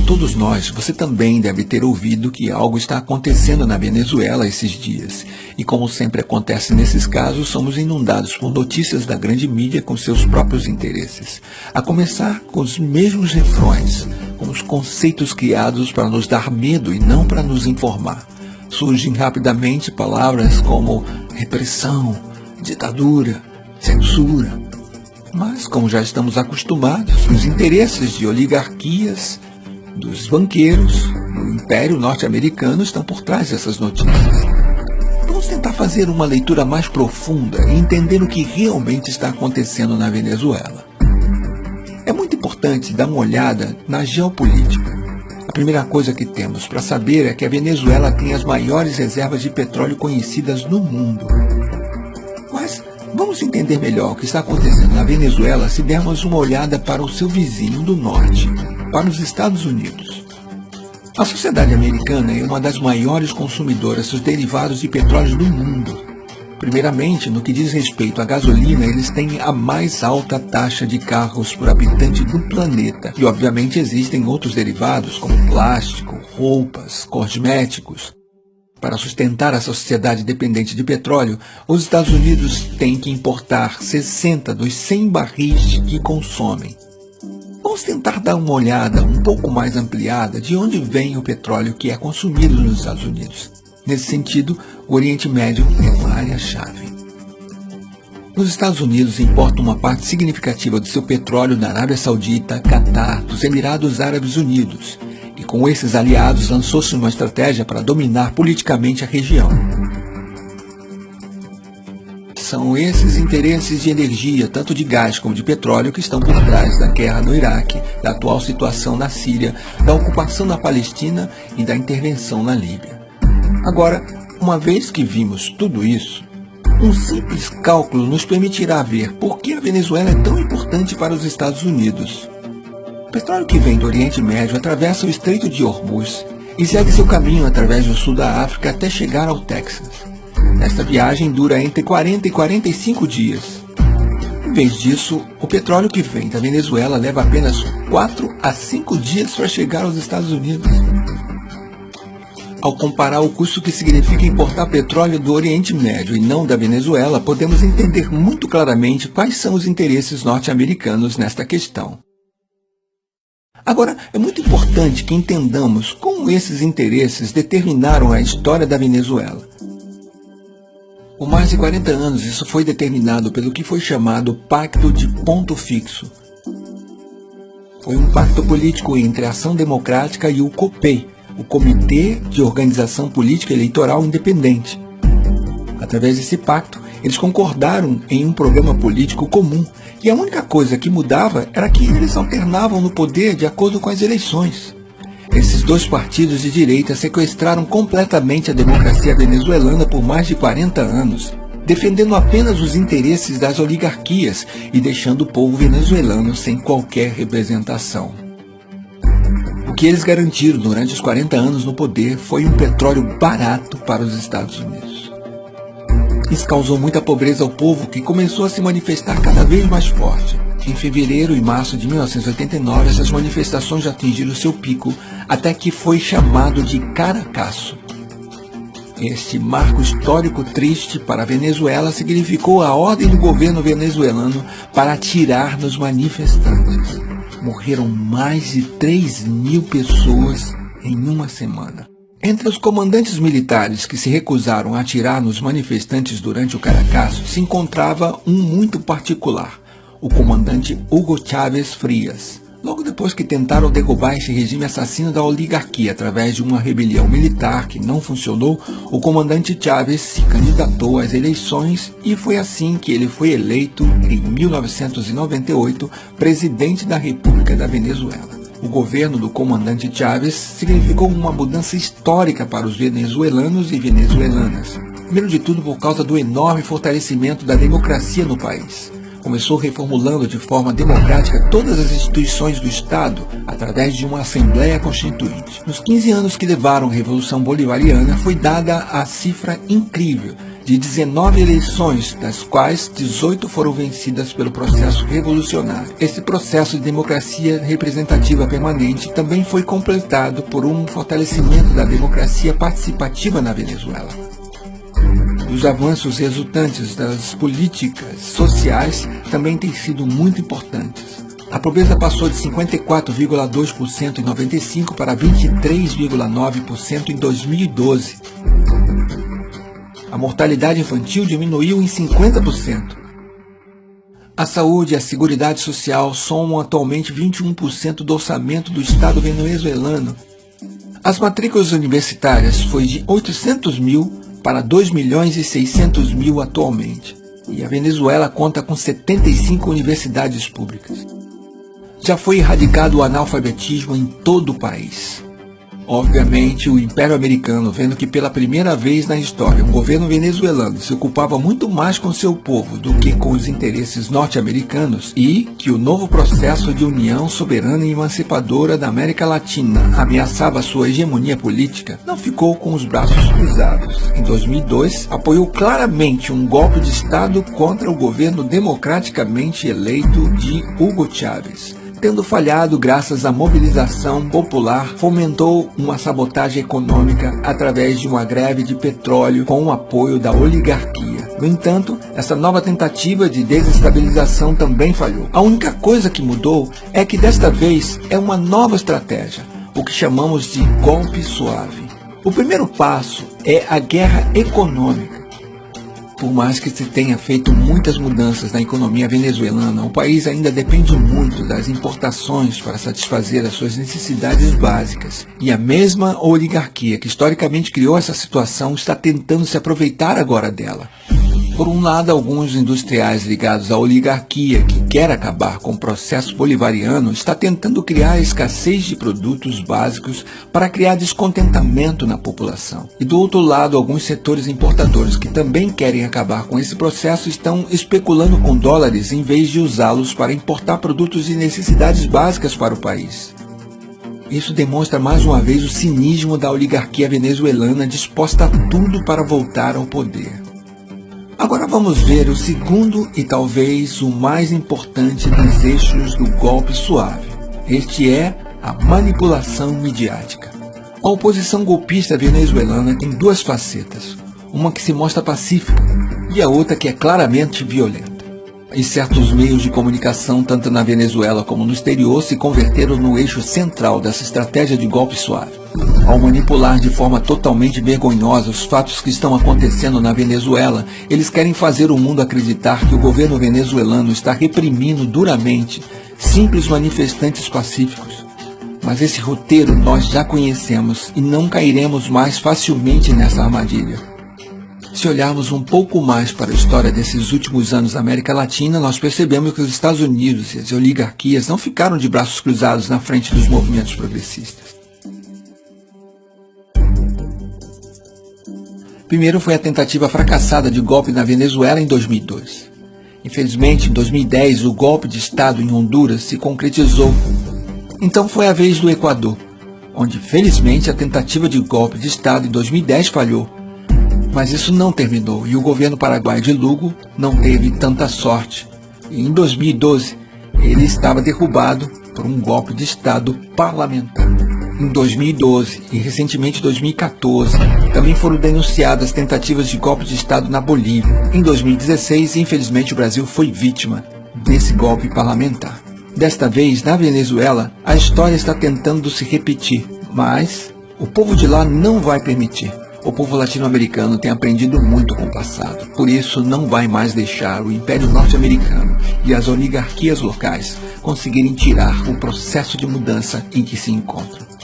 todos nós, você também deve ter ouvido que algo está acontecendo na Venezuela esses dias. E como sempre acontece nesses casos, somos inundados por notícias da grande mídia com seus próprios interesses. A começar com os mesmos refrões, com os conceitos criados para nos dar medo e não para nos informar. Surgem rapidamente palavras como repressão, ditadura, censura. Mas, como já estamos acostumados, os interesses de oligarquias, dos banqueiros, do Império Norte-Americano estão por trás dessas notícias. Vamos tentar fazer uma leitura mais profunda e entender o que realmente está acontecendo na Venezuela. É muito importante dar uma olhada na geopolítica. A primeira coisa que temos para saber é que a Venezuela tem as maiores reservas de petróleo conhecidas no mundo. Mas vamos entender melhor o que está acontecendo na Venezuela se dermos uma olhada para o seu vizinho do norte, para os Estados Unidos. A sociedade americana é uma das maiores consumidoras dos derivados de petróleo do mundo. Primeiramente, no que diz respeito à gasolina, eles têm a mais alta taxa de carros por habitante do planeta. E obviamente existem outros derivados, como plástico, roupas, cosméticos. Para sustentar essa sociedade dependente de petróleo, os Estados Unidos têm que importar 60 dos 100 barris que consomem. Vamos tentar dar uma olhada um pouco mais ampliada de onde vem o petróleo que é consumido nos Estados Unidos. Nesse sentido, o Oriente Médio é uma área-chave. Os Estados Unidos importam uma parte significativa do seu petróleo da Arábia Saudita, Catar, dos Emirados Árabes Unidos. E com esses aliados lançou-se uma estratégia para dominar politicamente a região. São esses interesses de energia, tanto de gás como de petróleo, que estão por trás da guerra no Iraque, da atual situação na Síria, da ocupação na Palestina e da intervenção na Líbia. Agora, uma vez que vimos tudo isso, um simples cálculo nos permitirá ver por que a Venezuela é tão importante para os Estados Unidos. O petróleo que vem do Oriente Médio atravessa o Estreito de Hormuz e segue seu caminho através do sul da África até chegar ao Texas. Esta viagem dura entre 40 e 45 dias. Em vez disso, o petróleo que vem da Venezuela leva apenas 4 a 5 dias para chegar aos Estados Unidos. Ao comparar o custo que significa importar petróleo do Oriente Médio e não da Venezuela, podemos entender muito claramente quais são os interesses norte-americanos nesta questão. Agora, é muito importante que entendamos como esses interesses determinaram a história da Venezuela. Por mais de 40 anos, isso foi determinado pelo que foi chamado Pacto de Ponto Fixo. Foi um pacto político entre a Ação Democrática e o COPEI, o Comitê de Organização Política Eleitoral Independente. Através desse pacto, eles concordaram em um programa político comum, e a única coisa que mudava era que eles alternavam no poder de acordo com as eleições. Esses dois partidos de direita sequestraram completamente a democracia venezuelana por mais de 40 anos, defendendo apenas os interesses das oligarquias e deixando o povo venezuelano sem qualquer representação. O que eles garantiram durante os 40 anos no poder foi um petróleo barato para os Estados Unidos. Isso causou muita pobreza ao povo, que começou a se manifestar cada vez mais forte. Em fevereiro e março de 1989, essas manifestações já atingiram seu pico, até que foi chamado de Caracaço. Este marco histórico triste para a Venezuela significou a ordem do governo venezuelano para atirar nos manifestantes. Morreram mais de 3.000 pessoas em uma semana. Entre os comandantes militares que se recusaram a atirar nos manifestantes durante o Caracaço se encontrava um muito particular, o comandante Hugo Chávez Frías. Logo depois que tentaram derrubar esse regime assassino da oligarquia através de uma rebelião militar que não funcionou, o comandante Chávez se candidatou às eleições e foi assim que ele foi eleito, em 1998, presidente da República da Venezuela. O governo do comandante Chávez significou uma mudança histórica para os venezuelanos e venezuelanas. Primeiro de tudo, por causa do enorme fortalecimento da democracia no país. Começou reformulando de forma democrática todas as instituições do Estado através de uma Assembleia Constituinte. Nos 15 anos que levaram a Revolução Bolivariana, foi dada a cifra incrível de 19 eleições, das quais 18 foram vencidas pelo processo revolucionário. Esse processo de democracia representativa permanente também foi completado por um fortalecimento da democracia participativa na Venezuela. Os avanços resultantes das políticas sociais também têm sido muito importantes. A pobreza passou de 54,2% em 95 para 23,9% em 2012. A mortalidade infantil diminuiu em 50%. A saúde e a seguridade social somam atualmente 21% do orçamento do Estado venezuelano. As matrículas universitárias foi de 800 mil para 2.600.000 atualmente. E a Venezuela conta com 75 universidades públicas. Já foi erradicado o analfabetismo em todo o país. Obviamente, o Império Americano, vendo que pela primeira vez na história um governo venezuelano se ocupava muito mais com seu povo do que com os interesses norte-americanos e que o novo processo de união soberana e emancipadora da América Latina ameaçava sua hegemonia política, não ficou com os braços cruzados. Em 2002, apoiou claramente um golpe de Estado contra o governo democraticamente eleito de Hugo Chávez. Tendo falhado graças à mobilização popular, fomentou uma sabotagem econômica através de uma greve de petróleo com o apoio da oligarquia. No entanto, essa nova tentativa de desestabilização também falhou. A única coisa que mudou é que desta vez é uma nova estratégia, o que chamamos de golpe suave. O primeiro passo é a guerra econômica. Por mais que se tenha feito muitas mudanças na economia venezuelana, o país ainda depende muito das importações para satisfazer as suas necessidades básicas. E a mesma oligarquia que historicamente criou essa situação está tentando se aproveitar agora dela. Por um lado, alguns industriais ligados à oligarquia, que quer acabar com o processo bolivariano, está tentando criar escassez de produtos básicos para criar descontentamento na população. E do outro lado, alguns setores importadores que também querem acabar com esse processo estão especulando com dólares em vez de usá-los para importar produtos de necessidades básicas para o país. Isso demonstra mais uma vez o cinismo da oligarquia venezuelana disposta a tudo para voltar ao poder. Agora vamos ver o segundo e talvez o mais importante dos eixos do golpe suave. Este é a manipulação midiática. A oposição golpista venezuelana tem duas facetas, uma que se mostra pacífica e a outra que é claramente violenta. E certos meios de comunicação, tanto na Venezuela como no exterior, se converteram no eixo central dessa estratégia de golpe suave. Ao manipular de forma totalmente vergonhosa os fatos que estão acontecendo na Venezuela, eles querem fazer o mundo acreditar que o governo venezuelano está reprimindo duramente simples manifestantes pacíficos. Mas esse roteiro nós já conhecemos e não cairemos mais facilmente nessa armadilha. Se olharmos um pouco mais para a história desses últimos anos na América Latina, nós percebemos que os Estados Unidos e as oligarquias não ficaram de braços cruzados na frente dos movimentos progressistas. Primeiro foi a tentativa fracassada de golpe na Venezuela em 2002. Infelizmente, em 2010, o golpe de Estado em Honduras se concretizou. Então foi a vez do Equador, onde felizmente a tentativa de golpe de Estado em 2010 falhou. Mas isso não terminou e o governo paraguaio de Lugo não teve tanta sorte. E em 2012, ele estava derrubado por um golpe de Estado parlamentar. Em 2012 e recentemente em 2014, também foram denunciadas tentativas de golpe de Estado na Bolívia. Em 2016, infelizmente, o Brasil foi vítima desse golpe parlamentar. Desta vez, na Venezuela, a história está tentando se repetir, mas o povo de lá não vai permitir. O povo latino-americano tem aprendido muito com o passado, por isso não vai mais deixar o Império Norte-Americano e as oligarquias locais conseguirem tirar o processo de mudança em que se encontram.